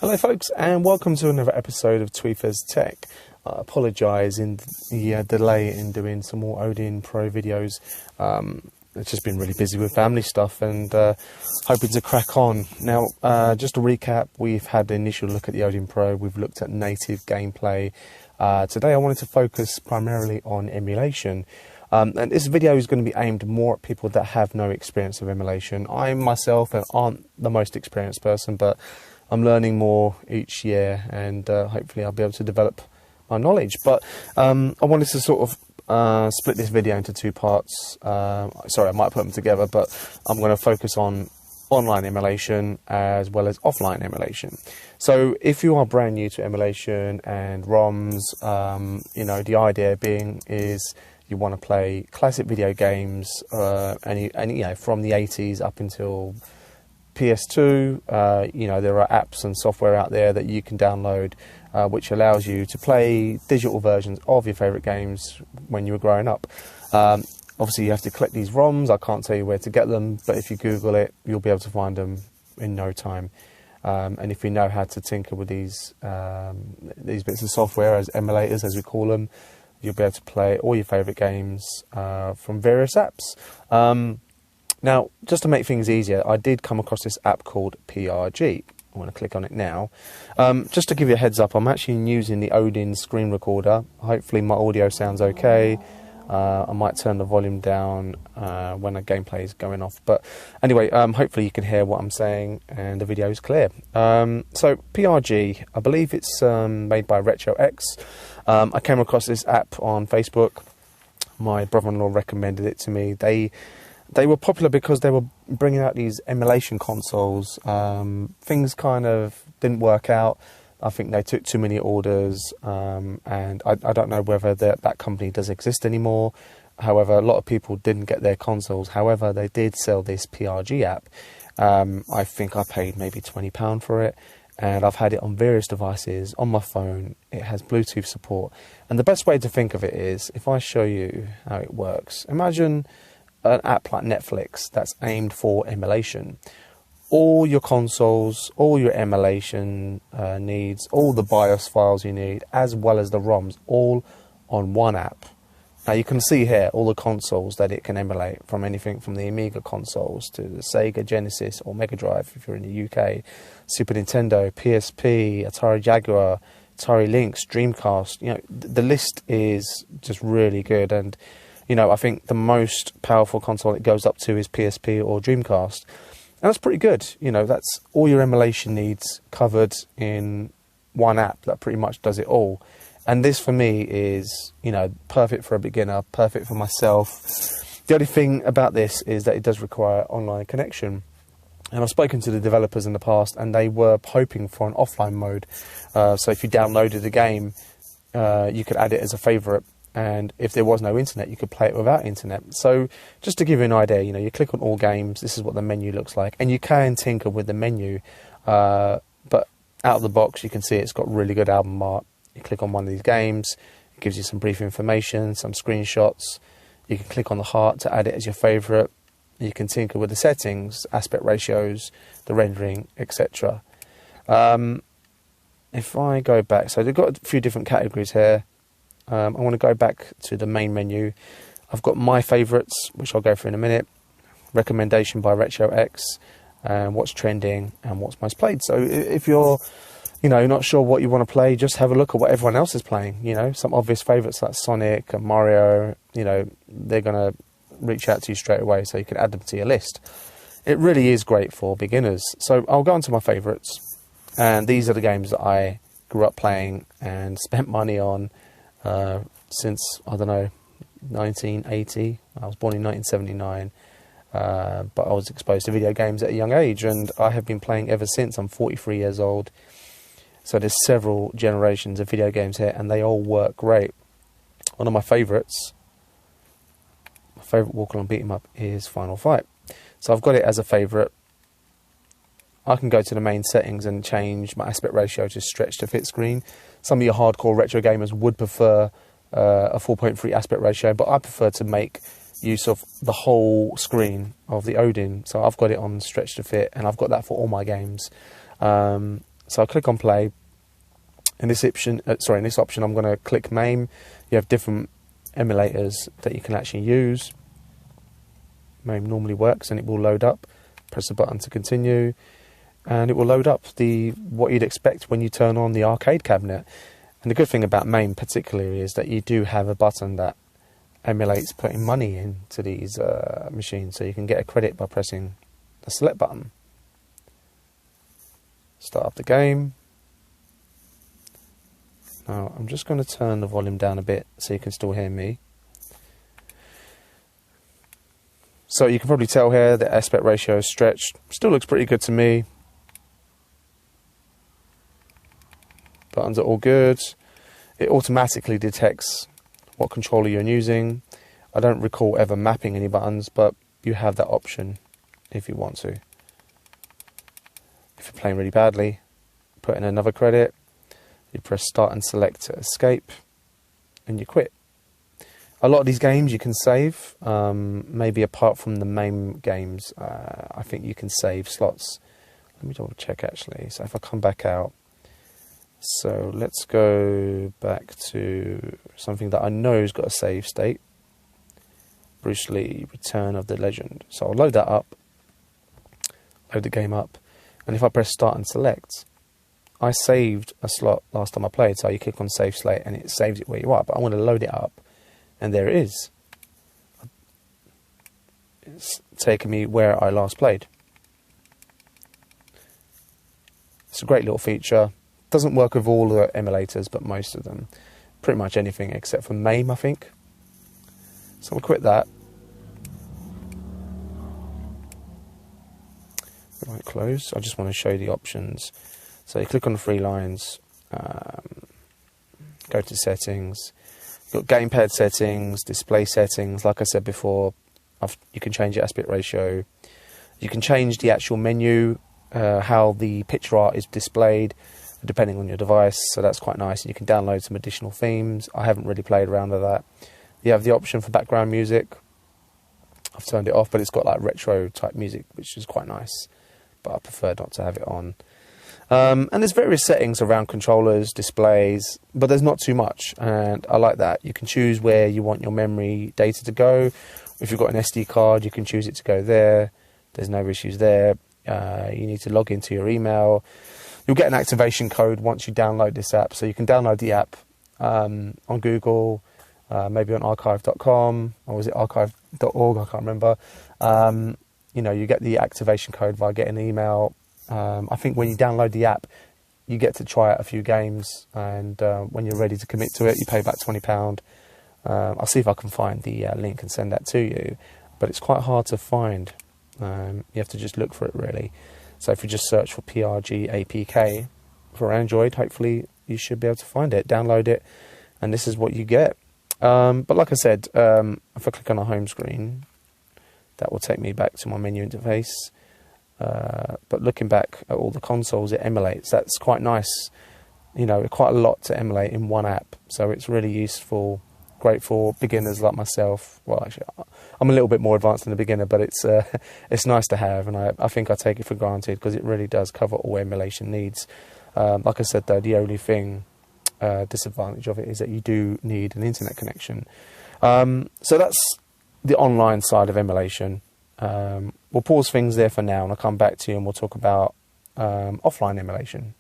Hello folks, and welcome to another episode of Tweefers Tech. I apologise in the delay in doing some more Odin Pro videos. It's just been really busy with family stuff and hoping to crack on. Now, just to recap, we've had the initial look at the Odin Pro, we've looked at native gameplay. Today I wanted to focus primarily on emulation. And this video is going to be aimed more at people that have no experience of emulation. I myself aren't the most experienced person, but I'm learning more each year, and hopefully I'll be able to develop my knowledge. But I wanted to sort of split this video into two parts. Sorry, I might put them together, but I'm going to focus on online emulation as well as offline emulation. So if you are brand new to emulation and ROMs, you know, the idea being is you want to play classic video games, and you know, from the 80s up until PS2, you know, there are apps and software out there that you can download which allows you to play digital versions of your favourite games when you were growing up. Obviously you have to collect these ROMs. I can't tell you where to get them, but if you Google it, you'll be able to find them in no time. And if you know how to tinker with these bits of software, as emulators as we call them, you'll be able to play all your favourite games from various apps. Now, just to make things easier, I did come across this app called PRG. I'm going to click on it now. Just to give you a heads up, I'm actually using the Odin screen recorder. Hopefully my audio sounds okay. I might turn the volume down when the gameplay is going off. But anyway, hopefully you can hear what I'm saying and the video is clear. So PRG, I believe it's made by RetroX. I came across this app on Facebook. My brother-in-law recommended it to me. They were popular because they were bringing out these emulation consoles. Things kind of didn't work out. I think they took too many orders, and I don't know whether that company does exist anymore. However, a lot of people didn't get their consoles. However, they did sell this PRG app. I think I paid maybe £20 for it, and I've had it on various devices, on my phone. It has Bluetooth support. And the best way to think of it is, if I show you how it works, imagine an app like Netflix that's aimed for emulation. All your consoles, all your emulation needs, all the BIOS files you need, as well as the ROMs, all on one app. Now you can see here all the consoles that it can emulate, from anything from the Amiga consoles to the Sega Genesis or Mega Drive if you're in the UK, Super Nintendo, PSP, Atari Jaguar, Atari Lynx, Dreamcast. You know, the list is just really good. And you know, I think the most powerful console it goes up to is PSP or Dreamcast. And that's pretty good. You know, that's all your emulation needs covered in one app that pretty much does it all. And this for me is, you know, perfect for a beginner, perfect for myself. The only thing about this is that it does require online connection. And I've spoken to the developers in the past, and they were hoping for an offline mode. So if you downloaded the game, you could add it as a favourite. And if there was no internet, you could play it without internet. So just to give you an idea, you know, you click on all games, this is what the menu looks like. And you can tinker with the menu, but out of the box, you can see it's got really good album art. You click on one of these games, it gives you some brief information, some screenshots. You can click on the heart to add it as your favourite. You can tinker with the settings, aspect ratios, the rendering, etc. If I go back, so they've got a few different categories here. I want to go back to the main menu. I've got my favourites, which I'll go through in a minute, recommendation by RetroX, what's trending and what's most played. So if you're, you know, not sure what you want to play, just have a look at what everyone else is playing. You know, some obvious favourites like Sonic and Mario, you know, they're going to reach out to you straight away, so you can add them to your list. It really is great for beginners. So I'll go on to my favourites, and these are the games that I grew up playing and spent money on since, I don't know, 1980. I was born in 1979, but I was exposed to video games at a young age, and I have been playing ever since. I'm 43 years old, so there's several generations of video games here, and they all work great. One of my favourites, my favourite walk-along beat-em-up is Final Fight. So I've got it as a favourite. I can go to the main settings and change my aspect ratio to stretch to fit screen. Some of your hardcore retro gamers would prefer a 4.3 aspect ratio, but I prefer to make use of the whole screen of the Odin. So I've got it on stretch to fit, and I've got that for all my games. So I'll click on play. In this option, I'm going to click MAME. You have different emulators that you can actually use. MAME normally works, and it will load up. Press the button to continue, and it will load up what you'd expect when you turn on the arcade cabinet. And the good thing about MAME particularly is that you do have a button that emulates putting money into these machines, so you can get a credit by pressing the select button. Start up the game. Now I'm just going to turn the volume down a bit so you can still hear me. So you can probably tell here the aspect ratio is stretched. Still looks pretty good to me. Buttons are all good. It automatically detects what controller you're using. I don't recall ever mapping any buttons, but you have that option if you want to. If you're playing really badly, put in another credit. You press start and select to escape, and you quit. A lot of these games you can save, maybe apart from the main games. I think you can save slots. Let me double check actually. So if I come back out, so let's go back to something that I know has got a save state. Bruce Lee, Return of the Legend. So I'll load that up, load the game up, and if I press start and select, I saved a slot last time I played, so you click on save slate and it saves it where you are, but I want to load it up, and there it is. It's taken me where I last played. It's a great little feature. Doesn't work with all the emulators, but most of them. Pretty much anything except for MAME, I think. So we'll quit that. Right, close. I just want to show you the options. So you click on the three lines, go to settings, you've got gamepad settings, display settings. Like I said before, you can change the aspect ratio. You can change the actual menu, how the picture art is displayed, depending on your device, so that's quite nice. And you can download some additional themes. I haven't really played around with that. You have the option for background music. I've turned it off, but it's got like retro type music, which is quite nice, but I prefer not to have it on. And there's various settings around controllers, displays, but there's not too much, and I like that. You can choose where you want your memory data to go. If you've got an SD card, you can choose it to go there. There's no issues there. You need to log into your email. You'll get an activation code once you download this app, so you can download the app on Google, maybe on archive.com, or was it archive.org, I can't remember. You know, you get the activation code via getting an email. I think when you download the app, you get to try out a few games, and when you're ready to commit to it, you pay about £20. I'll see if I can find the link and send that to you, but it's quite hard to find. You have to just look for it, really. So if you just search for PRG APK for Android, hopefully you should be able to find it, download it, and this is what you get. But like I said, if I click on a home screen, that will take me back to my menu interface. But looking back at all the consoles it emulates, that's quite nice. You know, quite a lot to emulate in one app, so it's really useful. Great for beginners like myself. Well, actually, I'm a little bit more advanced than a beginner, but it's nice to have, and I think I take it for granted because it really does cover all emulation needs. Like I said, though, the only disadvantage of it is that you do need an internet connection. So that's the online side of emulation. We'll pause things there for now, and I'll come back to you and we'll talk about offline emulation.